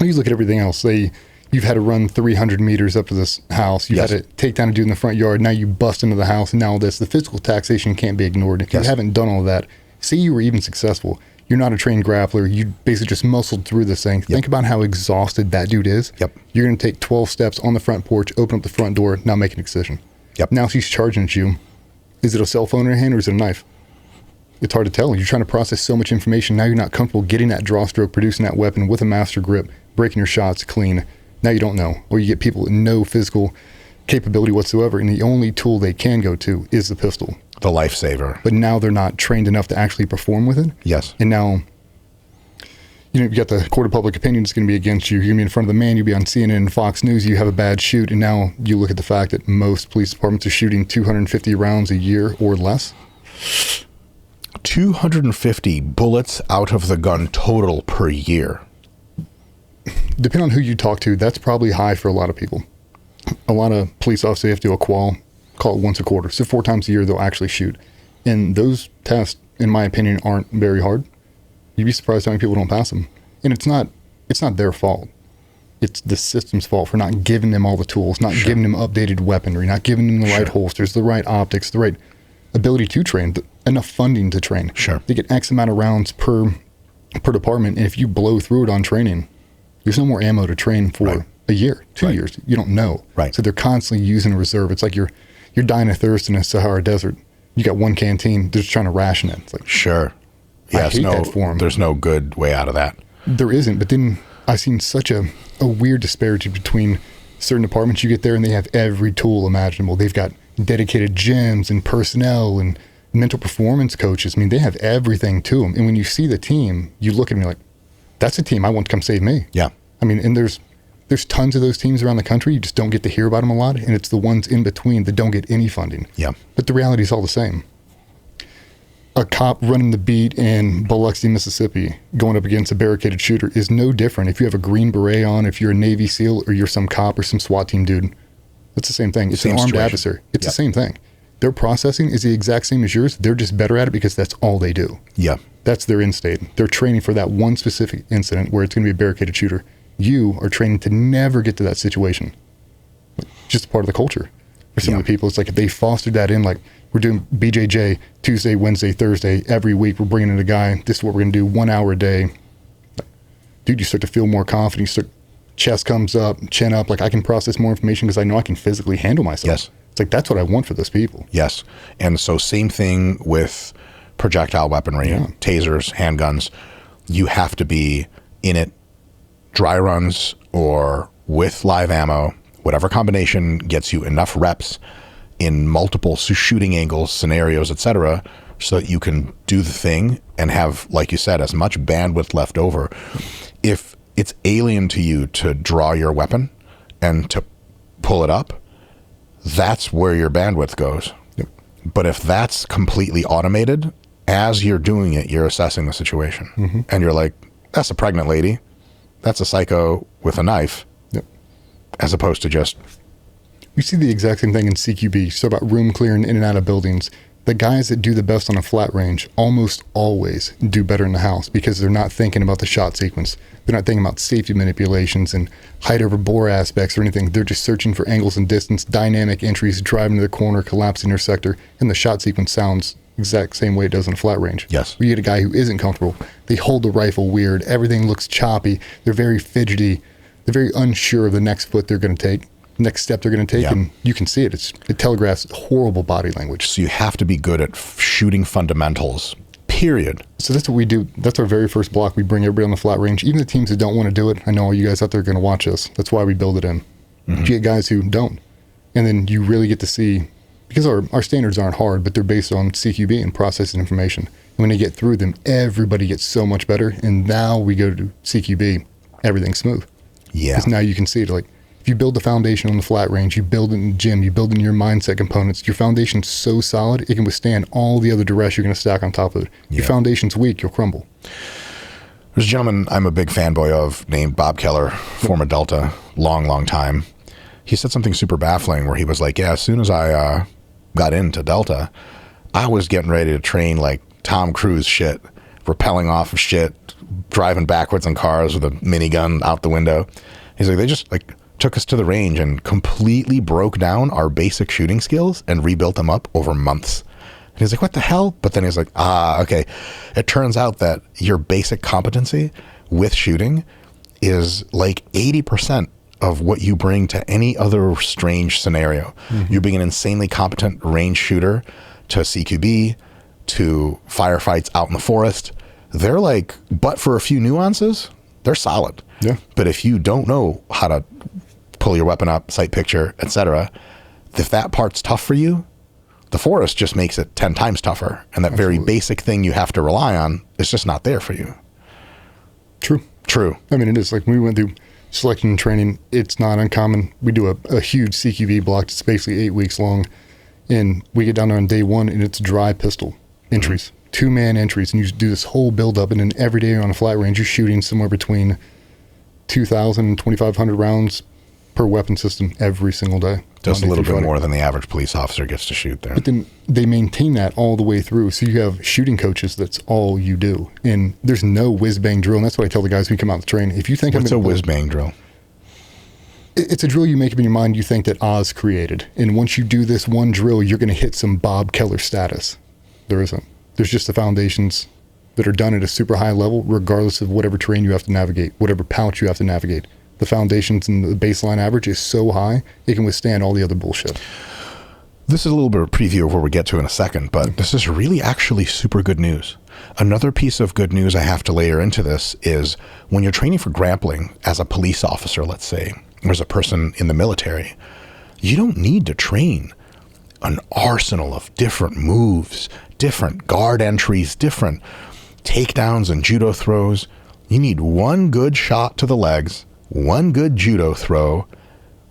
You look at everything else. You've had to run 300 meters up to this house. You've had to take down a dude in the front yard. Now you bust into the house, and now this. The physical taxation can't be ignored. If you haven't done all that, say you were even successful, you're not a trained grappler. You basically just muscled through this thing. Think about how exhausted that dude is. You're going to take 12 steps on the front porch, open up the front door, now make an decision. Now she's charging at you. Is it a cell phone in her hand or is it a knife? It's hard to tell. You're trying to process so much information. Now you're not comfortable getting that draw stroke, producing that weapon with a master grip, breaking your shots clean. Now you don't know. Or you get people with no physical capability whatsoever, and the only tool they can go to is the pistol. The lifesaver. But now they're not trained enough to actually perform with it. And now, you got the court of public opinion is going to be against you. You're going to be in front of the man. You'll be on CNN and Fox News. You have a bad shoot, and now you look at the fact that most police departments are shooting 250 rounds a year or less. 250 bullets out of the gun total per year. Depending on who you talk to, that's probably high for a lot of people. A lot of police officers have to do a call it once a quarter. So 4 times a year, they'll actually shoot. And those tests, in my opinion, aren't very hard. You'd be surprised how many people don't pass them. And it's not their fault. It's the system's fault for not giving them all the tools, not giving them updated weaponry, not giving them the right holsters, the right optics, the right ability to train, enough funding to train. They get X amount of rounds per department, and if you blow through it on training, there's no more ammo to train for a year, 2 years. You don't know. So they're constantly using a reserve. It's like you're dying of thirst in a Sahara desert. You got one canteen, they're just trying to ration it. It's like, I hate that for them. There's no good way out of that. There isn't, but then I've seen such a weird disparity between certain departments. You get there and they have every tool imaginable. They've got dedicated gyms and personnel and mental performance coaches. I mean, they have everything to them. And when you see the team, you look at me like, that's a team I want to come save me. I mean, and there's tons of those teams around the country. You just don't get to hear about them a lot. And it's the ones in between that don't get any funding. But the reality is all the same. A cop running the beat in Biloxi, Mississippi, going up against a barricaded shooter is no different. If you have a green beret on, if you're a Navy SEAL or you're some cop or some SWAT team dude, it's the same thing. It's an armed adversary. It's the same thing. Their processing is the exact same as yours. They're just better at it because that's all they do. That's their end state. They're training for that one specific incident where it's going to be a barricaded shooter. You are training to never get to that situation. It's just part of the culture. For some of the people, it's like if they fostered that in, like we're doing BJJ Tuesday, Wednesday, Thursday, every week we're bringing in a guy, this is what we're going to do, 1 hour a day. Dude, you start to feel more confident. Chest comes up, chin up, like I can process more information because I know I can physically handle myself. It's like that's what I want for those people. And so same thing with projectile weaponry, tasers, handguns. You have to be in it dry runs or with live ammo, whatever combination gets you enough reps in multiple shooting angles, scenarios, etc., so that you can do the thing and have, like you said, as much bandwidth left over. If it's alien to you to draw your weapon and to pull it up, that's where your bandwidth goes. But if that's completely automated, as you're doing it, you're assessing the situation. And you're like, that's a pregnant lady. That's a psycho with a knife. As opposed to just... We see the exact same thing in CQB. So about room clearing in and out of buildings. The guys that do the best on a flat range almost always do better in the house because they're not thinking about the shot sequence. They're not thinking about safety manipulations and height over bore aspects or anything. They're just searching for angles and distance, dynamic entries, driving to the corner, collapsing their sector, and the shot sequence sounds exact same way it does on a flat range. We get a guy who isn't comfortable. They hold the rifle weird. Everything looks choppy. They're very fidgety. They're very unsure of the next foot they're going to take, next step they're going to take, and you can see it. It telegraphs horrible body language. So you have to be good at shooting fundamentals, period. So that's what we do. That's our very first block. We bring everybody on the flat range, even the teams that don't want to do it. I know all you guys out there are going to watch us. That's why we build it in. You get guys who don't. And then you really get to see, because our standards aren't hard, but they're based on CQB and processing information. And when they get through them, everybody gets so much better. And now we go to CQB, everything's smooth. Because now you can see it. Like, if you build the foundation on the flat range, you build it in the gym, you build in your mindset components, your foundation's so solid, it can withstand all the other duress you're going to stack on top of it. Your foundation's weak, you'll crumble. There's a gentleman I'm a big fanboy of named Bob Keller, former Delta, long time. He said something super baffling where he was like, as soon as I got into Delta, I was getting ready to train like Tom Cruise shit, rappelling off of shit, driving backwards in cars with a minigun out the window. He's like, they just like took us to the range and completely broke down our basic shooting skills and rebuilt them up over months. And he's like, what the hell? But then he's like, okay. It turns out that your basic competency with shooting is like 80% of what you bring to any other strange scenario. Mm-hmm. You being an insanely competent range shooter to CQB, to firefights out in the forest. They're like, but for a few nuances, they're solid. Yeah. But if you don't know how to pull your weapon up, sight picture, etc., if that part's tough for you, the forest just makes it 10 times tougher. And that Absolutely. Very basic thing you have to rely on is just not there for you. True. I mean, it is. Like when we went through selection and training, it's not uncommon. We do a huge CQB block. It's basically 8 weeks long. And we get down there on day one, and it's dry pistol entries, 2-man entries. And you do this whole build-up. And then every day on a flat range, you're shooting somewhere between 2,000 and 2,500 rounds per weapon system every single day. Just a little bit more than the average police officer gets to shoot there. But then they maintain that all the way through. So you have shooting coaches, that's all you do. And there's no whiz-bang drill. And that's what I tell the guys when we come out to train. If you think What's a whiz-bang drill? It's a drill you make up in your mind you think that Oz created. And once you do this one drill, you're going to hit some Bob Keller status. There isn't. There's just the foundations that are done at a super high level, regardless of whatever terrain you have to navigate, whatever pouch you have to navigate. The foundations and the baseline average is so high, it can withstand all the other bullshit. This is a little bit of a preview of where we get to in a second, but this is really actually super good news. Another piece of good news I have to layer into this is when you're training for grappling as a police officer, let's say, or as a person in the military, you don't need to train an arsenal of different moves, different guard entries, different takedowns and judo throws. You need one good shot to the legs, one good judo throw,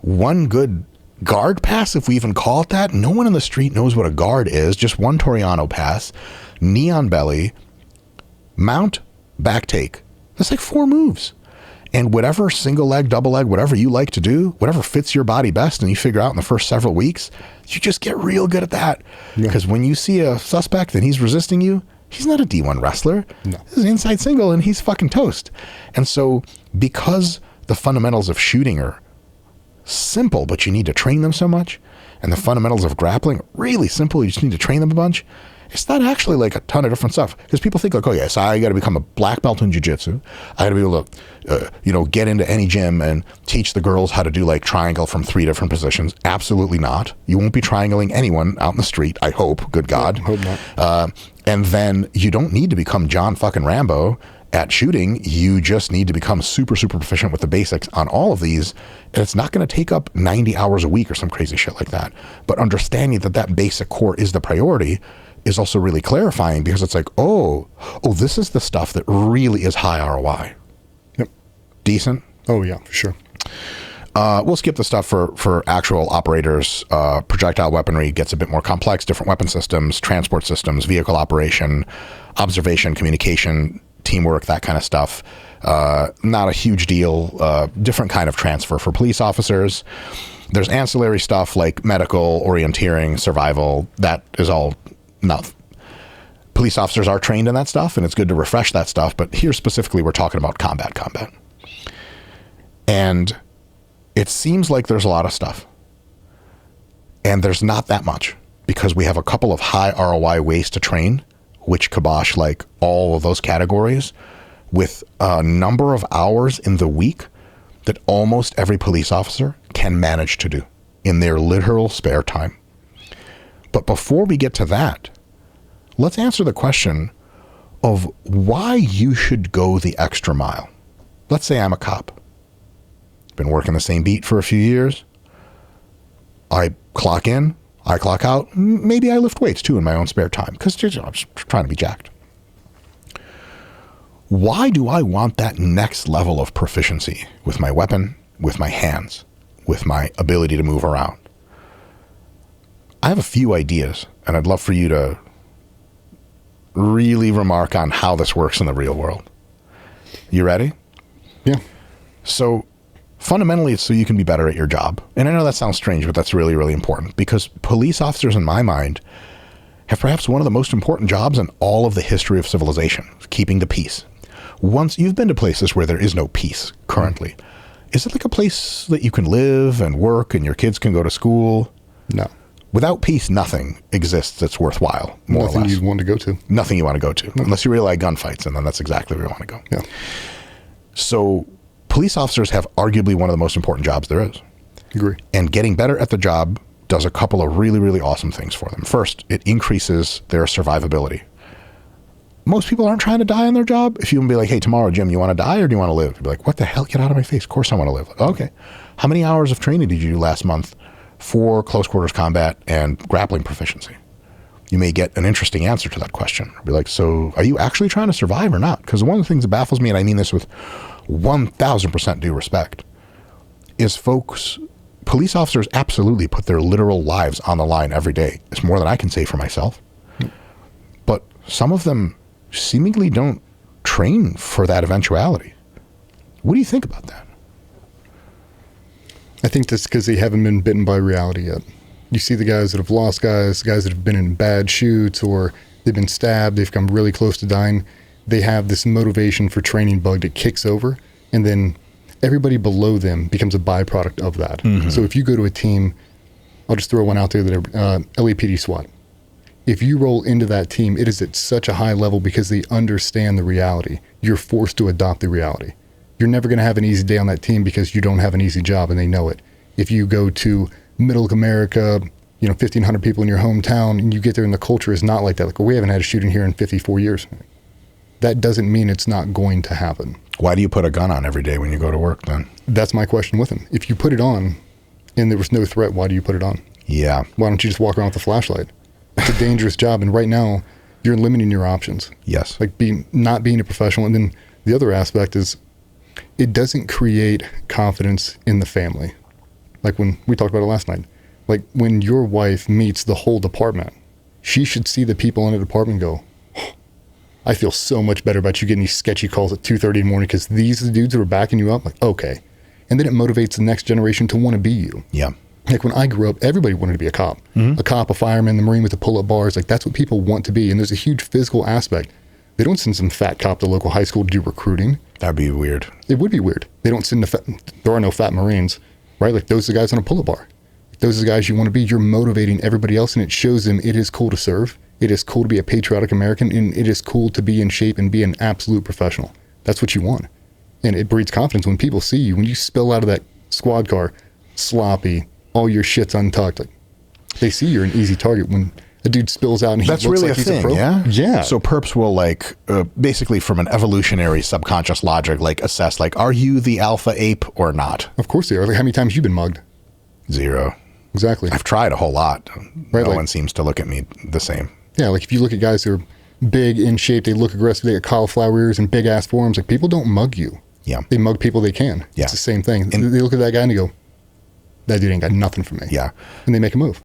one good guard pass, if we even call it that. No one in the street knows what a guard is. Just one Toriano pass, knee on belly, mount, back take. That's like 4 moves. And whatever single leg, double leg, whatever you like to do, whatever fits your body best and you figure out in the first several weeks, you just get real good at that. Because when you see a suspect and he's resisting you, he's not a D1 wrestler. No. This is an inside single and he's fucking toast. And so because the fundamentals of shooting are simple, but you need to train them so much, and the fundamentals of grappling are really simple, you just need to train them a bunch, it's not actually like a ton of different stuff. Because people think like, oh yeah, so I got to become a black belt in jiu-jitsu. I got to be able to, get into any gym and teach the girls how to do like triangle from 3 different positions. Absolutely not. You won't be triangling anyone out in the street, I hope. Good God. Hope not. And then you don't need to become John fucking Rambo at shooting. You just need to become super, super proficient with the basics on all of these. And it's not going to take up 90 hours a week or some crazy shit like that. But understanding that that basic core is the priority is also really clarifying, because it's like, oh, this is the stuff that really is high ROI. Yep. Decent? Oh, yeah, for sure. We'll skip the stuff for actual operators. Projectile weaponry gets a bit more complex, different weapon systems, transport systems, vehicle operation, observation, communication, teamwork, that kind of stuff. Not a huge deal. Different kind of transfer for police officers. There's ancillary stuff like medical, orienteering, survival. That is all not. Police officers are trained in that stuff, and it's good to refresh that stuff. But here specifically, we're talking about combat. And it seems like there's a lot of stuff. And there's not that much, because we have a couple of high ROI ways to train, which kibosh like all of those categories, with a number of hours in the week that almost every police officer can manage to do in their literal spare time. But before we get to that, let's answer the question of why you should go the extra mile. Let's say I'm a cop. Been working the same beat for a few years. I clock in, I clock out. Maybe I lift weights too in my own spare time, because I'm just trying to be jacked. Why do I want that next level of proficiency with my weapon, with my hands, with my ability to move around? I have a few ideas, and I'd love for you to really remark on how this works in the real world. You ready? Yeah. So fundamentally, it's so you can be better at your job. And I know that sounds strange, but that's really, really important, because police officers, in my mind, have perhaps one of the most important jobs in all of the history of civilization, keeping the peace. once you've been to places where there is no peace currently, is it like a place that you can live and work and your kids can go to school? No. Without peace, nothing exists that's worthwhile, more or less. Nothing you'd want to go to. Nothing you want to go to, unless you really like gunfights, and then that's exactly where you want to go. Yeah. So police officers have arguably one of the most important jobs there is. Agree. And getting better at the job does a couple of really, really awesome things for them. First, it increases their survivability. Most people aren't trying to die on their job. If you can be like, hey, tomorrow, Jim, you want to die or do you want to live? You'd be like, what the hell? Get out of my face. Of course I want to live. Okay. How many hours of training did you do last month for close quarters combat and grappling proficiency? You may get an interesting answer to that question. Be like, so are you actually trying to survive or not? Because one of the things that baffles me, and I mean this with 1,000% due respect, is police officers absolutely put their literal lives on the line every day. It's more than I can say for myself. But some of them seemingly don't train for that eventuality. What do you think about that? I think that's because they haven't been bitten by reality yet. You see the guys that have lost guys that have been in bad shoots, or they've been stabbed, they've come really close to dying. They have this motivation for training bug that kicks over, and then everybody below them becomes a byproduct of that. Mm-hmm. So if you go to a team, I'll just throw one out there that are LAPD SWAT. If you roll into that team, it is at such a high level because they understand the reality. You're forced to adopt the reality. You're never going to have an easy day on that team because you don't have an easy job and they know it. If you go to middle America, 1,500 people in your hometown, and you get there and the culture is not like that. Like, well, we haven't had a shooting here in 54 years. That doesn't mean it's not going to happen. Why do you put a gun on every day when you go to work then? That's my question with him. If you put it on and there was no threat, why do you put it on? Yeah. Why don't you just walk around with a flashlight? It's a dangerous job. And right now, you're limiting your options. Yes. Like not being a professional. And then the other aspect is it doesn't create confidence in the family. Like when we talked about it last night. Like when your wife meets the whole department, she should see the people in the department and go, I feel so much better about you getting these sketchy calls at 2:30 in the morning because these are the dudes who are backing you up. Like, okay. And then it motivates the next generation to want to be you. Yeah. Like when I grew up, everybody wanted to be a cop. Mm-hmm. A cop, a fireman, the Marine with the pull-up bars. Like that's what people want to be. And there's a huge physical aspect. They don't send some fat cop to local high school to do recruiting. That'd be weird. It would be weird. They don't send there are no fat Marines, right? Like those are the guys on a pull-up bar. Those are the guys you want to be. You're motivating everybody else and it shows them it is cool to serve. It is cool to be a patriotic American, and it is cool to be in shape and be an absolute professional. That's what you want. And it breeds confidence when people see you. When you spill out of that squad car, sloppy, all your shit's untucked, like they see you're an easy target. When a dude spills out and he That's looks really like a he's thing, a pro. yeah? Yeah. So perps will basically from an evolutionary subconscious logic, assess, are you the alpha ape or not? Of course they are. Like how many times have you been mugged? 0. Exactly. I've tried a whole lot. Right, no one seems to look at me the same. Yeah, like if you look at guys who are big, in shape, they look aggressive, they got cauliflower ears and big ass forearms, like people don't mug you. Yeah. They mug people they can. Yeah. It's the same thing. And they look at that guy and they go, that dude ain't got nothing for me. Yeah. And they make a move.